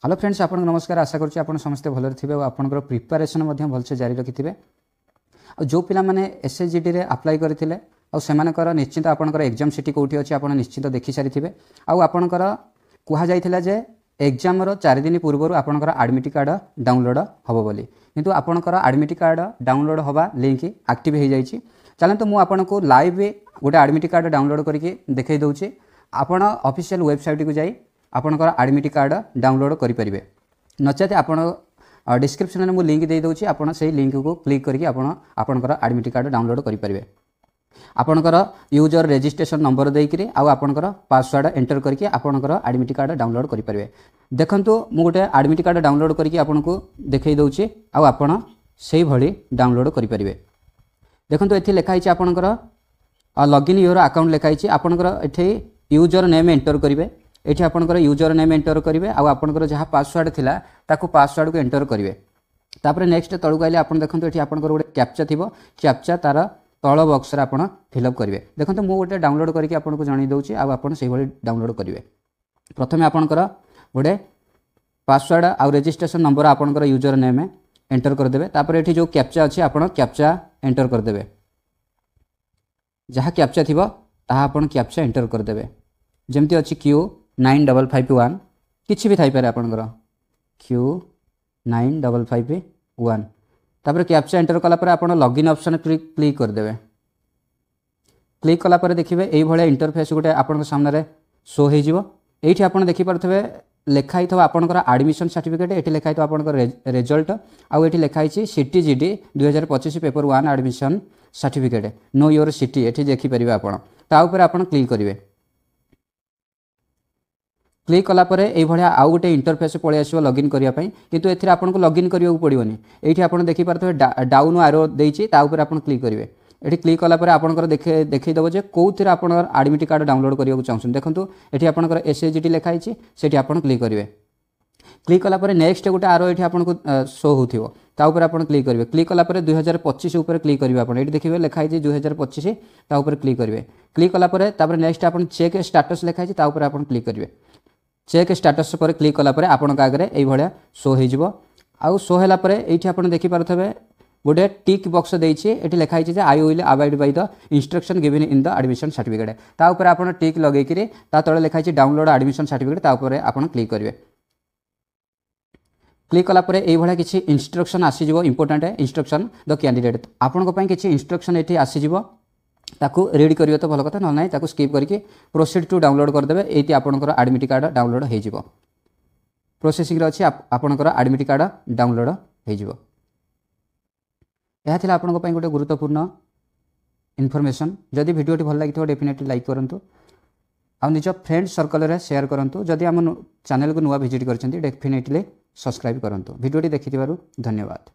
Hello friends, आपन नमस्कार। आशा करुच्ची आपन समस्ते भलरे थिबे और आपनकर प्रिपरेशन मध्य भलसे जारी रखिथिबे। आ जो पिला माने एसएचजीडी रे अप्लाई करथिले आ सेमानकर निश्चित आपनकर एग्जाम सिटी कोठी अछि आपन निश्चित देखि सारिथिबे। आ आपनकर कुहा जायथिला जे एग्जाम रो 4 दिन पूर्व आपनकर एडमिट कार्ड डाउनलोड हबो बोली, किंतु आपनकर एडमिट कार्ड डाउनलोड हवा लिंक एक्टिव हो जाइछि। चलंतु मु आपनको लाइव गोटे एडमिट कार्ड डाउनलोड करके देखै दउछि। आपन ऑफिशियल वेबसाइट को जाई आपनकर एडमिट कार्ड डाउनलोड करि परिबे। नचेत आपन डिस्क्रिप्शन में मु लिंक दे दउछि, आपन सेही लिंक को क्लिक करके आपनकर एडमिट कार्ड डाउनलोड करि परिबे। आपनकर यूजर रजिस्ट्रेशन नंबर देकरी आ आपनकर पासवर्ड एंटर करके आपनकर एडमिट कार्ड डाउनलोड करि परिबे। देखंतु मु गोटे एडमिट कार्ड डाउनलोड करके आपनको देखै दउछि आ आपन सेही भली डाउनलोड करि परिबे। देखंतु एथि लिखा हिछि आपनकर लॉगिन योर अकाउंट लिखा हिछि। आपनकर एथि यूजर नेम एंटर करिवे। एठी आपनकर यूजर नेम एंटर करिवे आ आपनकर जहा पासवर्ड थिला ताकू पासवर्ड को एंटर करिवे। तापर नेक्स्ट तळु गाइले आपन देखंतु एठी आपनकर गोटे कैप्चा थिबो। कैप्चा तार तळ बॉक्स रे आपन फिल अप करिवे। देखंतु मु गोटे डाउनलोड करके आपनको जणाई दउछि आ आपन सेही भली डाउनलोड करिवे। प्रथमे आपनकर गोटे पासवर्ड आ रजिस्ट्रेशन नंबर आपनकर यूजर नेम एंटर कर देबे। तापर एठी जो कैप्चा अछि आपन कैप्चा एंटर कर देबे। जहा कैप्चा थिबो ताहा आपन कैप्चा एंटर कर देबे। जेमति अछि Q9551 किछि भी थाई पारे आपनकर Q9551। तापर कैप्चा एंटर कला पर आपन लॉगिन ऑप्शन क्लिक कर देबे। क्लिक कला पर देखिबे एई भले इंटरफेस गोटे आपन सामने रे शो हे जिवो। एठी आपन देखि परथबे लेखा हिथो आपनकर एडमिशन सर्टिफिकेट। एठी लेखा हिथो आपनकर रिजल्ट आ एठी लेखा हिछि सीटीजीडी 2025 paper 1 admission certificate know your city. एठी देखि परिबे आपन। ता ऊपर आपन क्लिक करिवे। क्लिक कला परे एई भलिया आउ गोटे इंटरफेस पळे आसीबो लॉगिन करिया पई, किंतु एथिरे आपनको लॉगिन करियो पड़ियोनी। एठी आपन देखि परथबे डाउन एरो देइछि, ता ऊपर आपन क्लिक करिवे। एठी क्लिक कला परे आपनकर देखै दबो जे कोउथिरे आपनकर एडमिट कार्ड डाउनलोड करियो चाहछन। देखंतु एठी आपनकर एसएचजीडी लेखा हिछि, सेठी आपन क्लिक करिवे। क्लिक कला परे नेक्स्ट गोटे आरो एठी आपनको शो होथिबो, ता ऊपर आपन क्लिक करिवे। क्लिक कला परे 2025 ऊपर क्लिक करिवे। आपन एठी देखिबे लेखा हिछि 2025, ता ऊपर क्लिक करिवे। क्लिक कला परे तापर नेक्स्ट आपन चेक स्टेटस लेखा हिछि, ता ऊपर आपन क्लिक करिवे। चेक स्टेटस पर क्लिक कला परे आपन आगे एई भलिया शो हे जिवो। आउ शो होला परे एठी आपन देखि पारथबे गोटे टिक बॉक्स देइछि। एठी लेखा हिछि जे I will abide by the instruction given in the admission certificate. ता ऊपर आपन टिक लगै किरि ता तळे लेखा हिछि डाउनलोड एडमिशन सर्टिफिकेट। ता ऊपर आपन क्लिक करिवे। क्लिक कला परे एई भलिया किछि इंस्ट्रक्शन आसी जिवो। Important instruction the candidate. आपन को पई किछि इंस्ट्रक्शन एठी आसी जिवो, ताकू रीड करियो तो भलो कथा, न नाही ताकू स्किप करके प्रोसीड टू डाउनलोड कर देबे। एती आपनकर एडमिट कार्ड डाउनलोड हे जिवो। प्रोसेसिंग रे अछि आपनकर एडमिट कार्ड डाउनलोड हे जिवो। एहा थिला आपनको पई गोटे गुरुत्वपूर्ण इन्फॉर्मेशन। जदि वीडियोटी भल लागितो डेफिनेटली लाइक करंतु आ निज फ्रेंड सर्कल रे शेयर करंतु। जदि हम चैनल को नुवा विजिट करछन्ती डेफिनेटली सब्सक्राइब करंतु। वीडियोटी देखिथिबारु धन्यवाद।